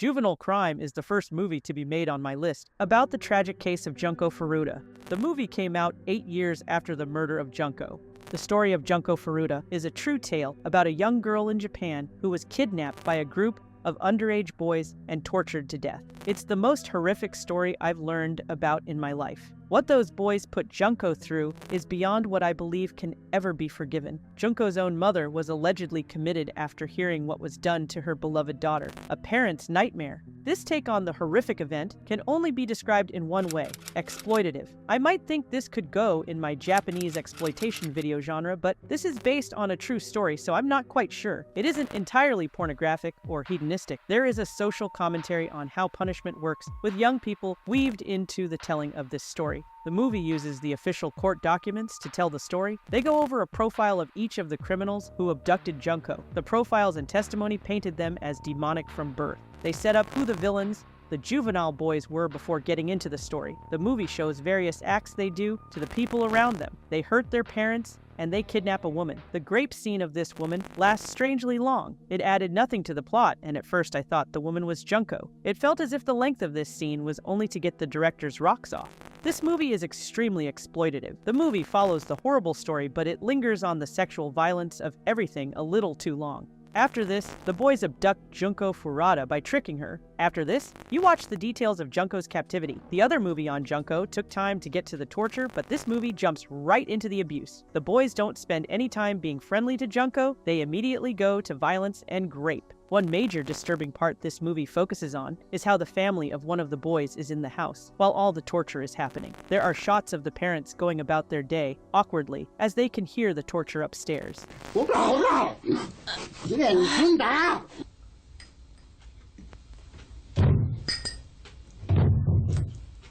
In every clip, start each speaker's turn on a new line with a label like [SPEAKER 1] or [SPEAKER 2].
[SPEAKER 1] Juvenile Crime is the first movie to be made on my list about the tragic case of Junko Furuta. The movie came out 8 years after the murder of Junko. The story of Junko Furuta is a true tale about a young girl in Japan who was kidnapped by a group of underage boys and tortured to death. It's the most horrific story I've learned about in my life. What those boys put Junko through is beyond what I believe can ever be forgiven. Junko's own mother was allegedly committed after hearing what was done to her beloved daughter, a parent's nightmare. This take on the horrific event can only be described in one way: exploitative. I might think this could go in my Japanese exploitation video genre, but this is based on a true story, so I'm not quite sure. It isn't entirely pornographic or hedonistic. There is a social commentary on how punishment works, with young people weaved into the telling of this story. The movie uses the official court documents to tell the story. They go over a profile of each of the criminals who abducted Junko. The profiles and testimony painted them as demonic from birth. They set up who the villains, the juvenile boys, were before getting into the story. The movie shows various acts they do to the people around them. They hurt their parents, and they kidnap a woman. The grape scene of this woman lasts strangely long. It added nothing to the plot, and at first I thought the woman was Junko. It felt as if the length of this scene was only to get the director's rocks off. This movie is extremely exploitative. The movie follows the horrible story, but it lingers on the sexual violence of everything a little too long. After this, the boys abduct Junko Furuta by tricking her. After this, you watch the details of Junko's captivity. The other movie on Junko took time to get to the torture, but this movie jumps right into the abuse. The boys don't spend any time being friendly to Junko, they immediately go to violence and rape. One major disturbing part this movie focuses on is how the family of one of the boys is in the house while all the torture is happening. There are shots of the parents going about their day awkwardly as they can hear the torture upstairs.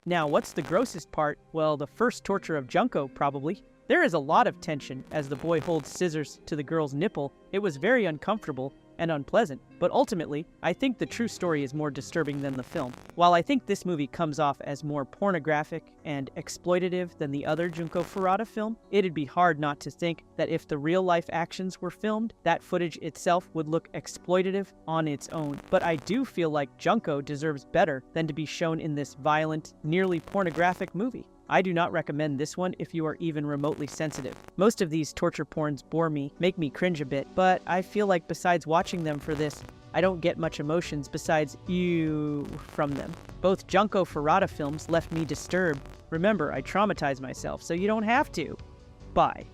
[SPEAKER 1] Now, what's the grossest part? Well, the first torture of Junko, probably. There is a lot of tension as the boy holds scissors to the girl's nipple. It was very uncomfortable and unpleasant, but ultimately, I think the true story is more disturbing than the film. While I think this movie comes off as more pornographic and exploitative than the other Junko Furuta film, it'd be hard not to think that if the real-life actions were filmed, that footage itself would look exploitative on its own. But I do feel like Junko deserves better than to be shown in this violent, nearly pornographic movie. I do not recommend this one if you are even remotely sensitive. Most of these torture porns bore me, make me cringe a bit, but I feel like besides watching them for this, I don't get much emotions besides ew from them. Both Junko Furuta films left me disturbed. Remember, I traumatized myself, so you don't have to. Bye.